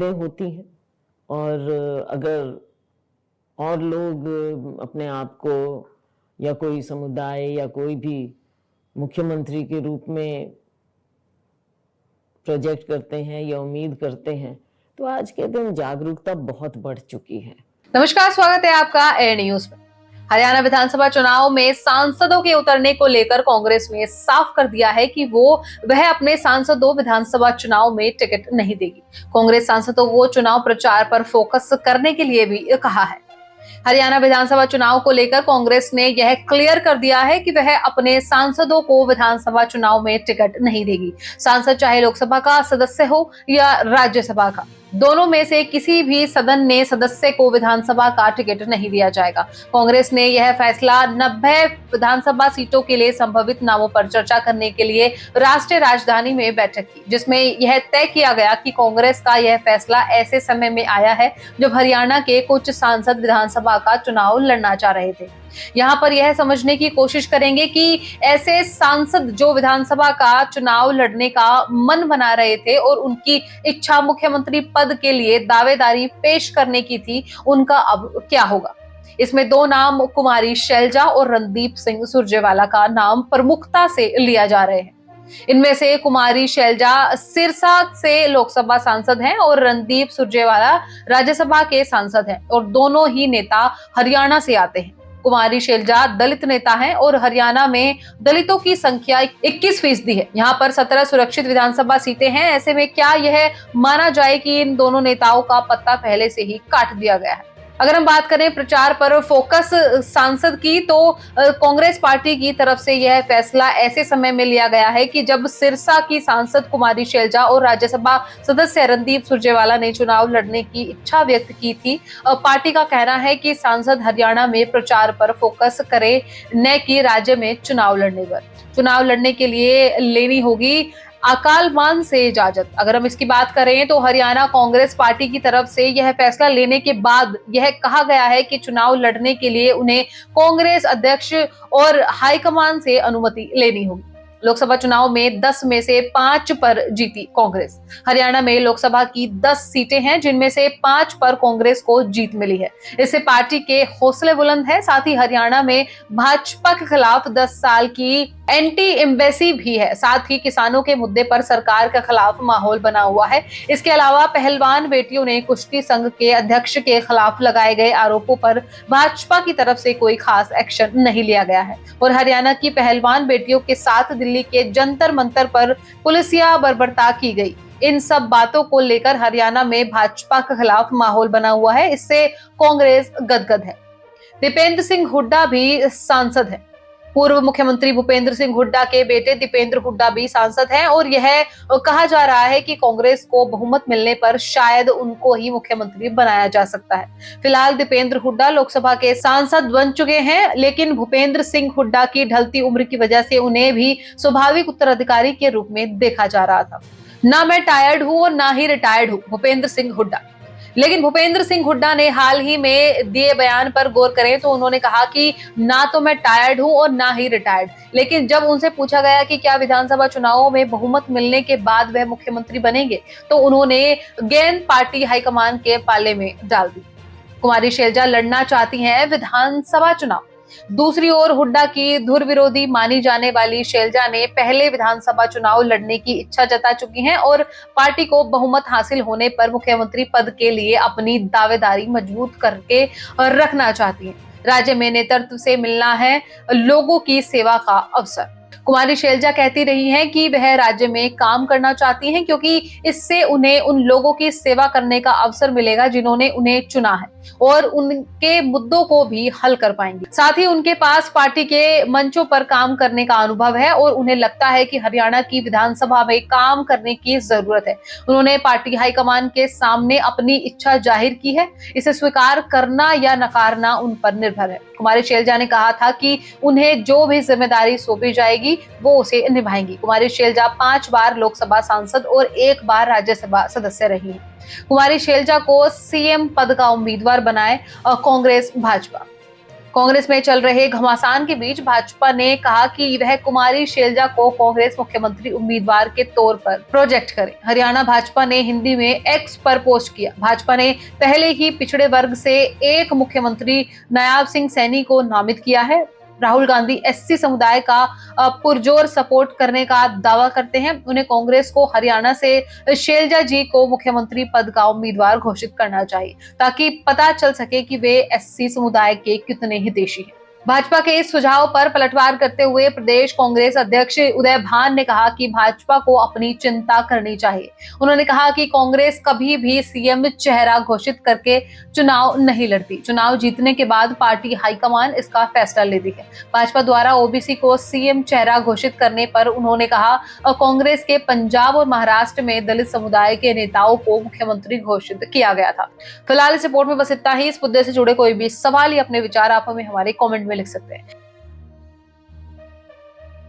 उम्मीदें होती हैं और अगर और लोग अपने आप को या कोई समुदाय या कोई भी मुख्यमंत्री के रूप में प्रोजेक्ट करते हैं या उम्मीद करते हैं, तो आज के दिन जागरूकता बहुत बढ़ चुकी है। नमस्कार, स्वागत है आपका एयर न्यूज में। हरियाणा विधानसभा चुनाव में सांसदों के उतरने को लेकर कांग्रेस ने साफ कर दिया है कि वह अपने सांसदों विधानसभा चुनाव में टिकट नहीं देगी। कांग्रेस सांसदों को चुनाव प्रचार पर फोकस करने के लिए भी कहा है। हरियाणा विधानसभा चुनाव को लेकर कांग्रेस ने यह क्लियर कर दिया है कि वह अपने सांसदों को विधानसभा चुनाव में टिकट नहीं देगी। सांसद चाहे लोकसभा का सदस्य हो या राज्यसभा का, दोनों में से किसी भी सदन में सदस्य को विधानसभा का टिकट नहीं दिया जाएगा। कांग्रेस ने यह फैसला 90 विधानसभा सीटों के लिए संभावित नामों पर चर्चा करने के लिए राष्ट्रीय राजधानी में बैठक की, जिसमें यह तय किया गया कि कांग्रेस का यह फैसला ऐसे समय में आया है जब हरियाणा के कुछ सांसद विधानसभा का चुनाव लड़ना चाह रहे थे। यहाँ पर यह समझने की कोशिश करेंगे कि ऐसे सांसद जो विधानसभा का चुनाव लड़ने का मन बना रहे थे और उनकी इच्छा मुख्यमंत्री पद के लिए दावेदारी पेश करने की थी, उनका अब क्या होगा। इसमें दो नाम कुमारी शैलजा और रणदीप सिंह सुरजेवाला का नाम प्रमुखता से लिया जा रहे हैं। इनमें से कुमारी शैलजा सिरसा से लोकसभा सांसद हैं और रणदीप सुरजेवाला राज्यसभा के सांसद हैं और दोनों ही नेता हरियाणा से आते हैं। कुमारी शैलजा दलित नेता हैं और हरियाणा में दलितों की संख्या 21% है। यहाँ पर 17 सुरक्षित विधानसभा सीटें हैं। ऐसे में क्या यह माना जाए कि इन दोनों नेताओं का पत्ता पहले से ही काट दिया गया है। अगर हम बात करें प्रचार पर फोकस सांसद की, तो कांग्रेस पार्टी की तरफ से यह फैसला ऐसे समय में लिया गया है कि जब सिरसा की सांसद कुमारी शैलजा और राज्यसभा सदस्य रणदीप सुरजेवाला ने चुनाव लड़ने की इच्छा व्यक्त की थी। पार्टी का कहना है कि सांसद हरियाणा में प्रचार पर फोकस करे, न कि राज्य में चुनाव लड़ने पर। चुनाव लड़ने के लिए लेनी होगी अकालमान से इजाजत। अगर हम इसकी बात करें तो हरियाणा कांग्रेस पार्टी की तरफ से यह फैसला लेने के बाद यह कहा गया है कि चुनाव लड़ने के लिए उन्हें कांग्रेस अध्यक्ष और हाईकमान से अनुमति लेनी होगी। लोकसभा चुनाव में 10 में से 5 पर जीती कांग्रेस। हरियाणा में लोकसभा की 10 सीटें हैं, जिनमें से 5 पर कांग्रेस को जीत मिली है। इससे पार्टी के हौसले बुलंद है। साथ ही हरियाणा में भाजपा के खिलाफ 10 साल की एंटी एम्बेसी भी है। साथ ही किसानों के मुद्दे पर सरकार के खिलाफ माहौल बना हुआ है। इसके अलावा पहलवान बेटियों ने कुश्ती संघ के अध्यक्ष के खिलाफ लगाए गए आरोपों पर भाजपा की तरफ से कोई खास एक्शन नहीं लिया गया है और हरियाणा की पहलवान बेटियों के साथ दिल्ली के जंतर मंतर पर पुलिसिया बर्बरता की गई। इन सब बातों को लेकर हरियाणा में भाजपा के खिलाफ माहौल बना हुआ है। इससे कांग्रेस गदगद है। दीपेंद्र सिंह हुड्डा भी सांसद है। पूर्व मुख्यमंत्री भूपेंद्र सिंह हुड्डा के बेटे दीपेंद्र हुड्डा भी सांसद हैं और यह कहा जा रहा है कि कांग्रेस को बहुमत मिलने पर शायद उनको ही मुख्यमंत्री बनाया जा सकता है। फिलहाल दीपेंद्र हुड्डा लोकसभा के सांसद बन चुके हैं, लेकिन भूपेंद्र सिंह हुड्डा की ढलती उम्र की वजह से उन्हें भी स्वाभाविक उत्तराधिकारी के रूप में देखा जा रहा था। ना मैं टायर्ड हूं और ना ही रिटायर्ड हूं, भूपेंद्र सिंह हुड्डा। लेकिन भूपेंद्र सिंह हुड्डा ने हाल ही में दिए बयान पर गौर करें तो उन्होंने कहा कि ना तो मैं टायर्ड हूं और ना ही रिटायर्ड। लेकिन जब उनसे पूछा गया कि क्या विधानसभा चुनावों में बहुमत मिलने के बाद वह मुख्यमंत्री बनेंगे, तो उन्होंने गेंद पार्टी हाईकमान के पाले में डाल दी। कुमारी शैलजा लड़ना चाहती हैं विधानसभा चुनाव। दूसरी ओर हुड्डा की धुर विरोधी मानी जाने वाली शैलजा ने पहले विधानसभा चुनाव लड़ने की इच्छा जता चुकी हैं और पार्टी को बहुमत हासिल होने पर मुख्यमंत्री पद के लिए अपनी दावेदारी मजबूत करके रखना चाहती हैं। राज्य में नेतृत्व से मिलना है लोगों की सेवा का अवसर। कुमारी शैलजा कहती रही हैं कि वह राज्य में काम करना चाहती हैं, क्योंकि इससे उन्हें उन लोगों की सेवा करने का अवसर मिलेगा जिन्होंने उन्हें चुना है और उनके मुद्दों को भी हल कर पाएंगी। साथ ही उनके पास पार्टी के मंचों पर काम करने का अनुभव है और उन्हें लगता है कि हरियाणा की विधानसभा में काम करने की जरूरत है। उन्होंने पार्टी हाईकमान के सामने अपनी इच्छा जाहिर की है। इसे स्वीकार करना या नकारना उन पर निर्भर है। कुमारी शैलजा ने कहा था कि उन्हें जो भी जिम्मेदारी सौंपी जाएगी वो उसे निभाएंगी। कुमारी शैलजा 5 बार लोकसभा सांसद और 1 बार राज्यसभा सदस्य रही है। कुमारी शैलजा को सीएम पद का उम्मीदवार बनाए कांग्रेस भाजपा। कांग्रेस में चल रहे घमासान के बीच भाजपा ने कहा कि वह कुमारी शैलजा को कांग्रेस मुख्यमंत्री उम्मीदवार के तौर पर प्रोजेक्ट करे। हरियाणा भाजपा ने हिंदी में एक्स पर पोस्ट किया। भाजपा ने पहले ही पिछड़े वर्ग से एक मुख्यमंत्री नायाब सिंह सैनी को नामित किया है। राहुल गांधी एससी समुदाय का पुरजोर सपोर्ट करने का दावा करते हैं। उन्हें कांग्रेस को हरियाणा से शैलजा जी को मुख्यमंत्री पद का उम्मीदवार घोषित करना चाहिए, ताकि पता चल सके कि वे एससी समुदाय के कितने हितैषी हैं। भाजपा के इस सुझाव पर पलटवार करते हुए प्रदेश कांग्रेस अध्यक्ष उदय भान ने कहा कि भाजपा को अपनी चिंता करनी चाहिए। उन्होंने कहा कि कांग्रेस कभी भी सीएम चेहरा घोषित करके चुनाव नहीं लड़ती। चुनाव जीतने के बाद पार्टी हाईकमान इसका फैसला लेती है। भाजपा द्वारा ओबीसी को सीएम चेहरा घोषित करने पर उन्होंने कहा, कांग्रेस के पंजाब और महाराष्ट्र में दलित समुदाय के नेताओं को मुख्यमंत्री घोषित किया गया था। फिलहाल इस रिपोर्ट में बस इतना ही। इस मुद्दे से जुड़े कोई भी सवाल या अपने विचार आप हमें हमारे कॉमेंट में लिख सकते हैं।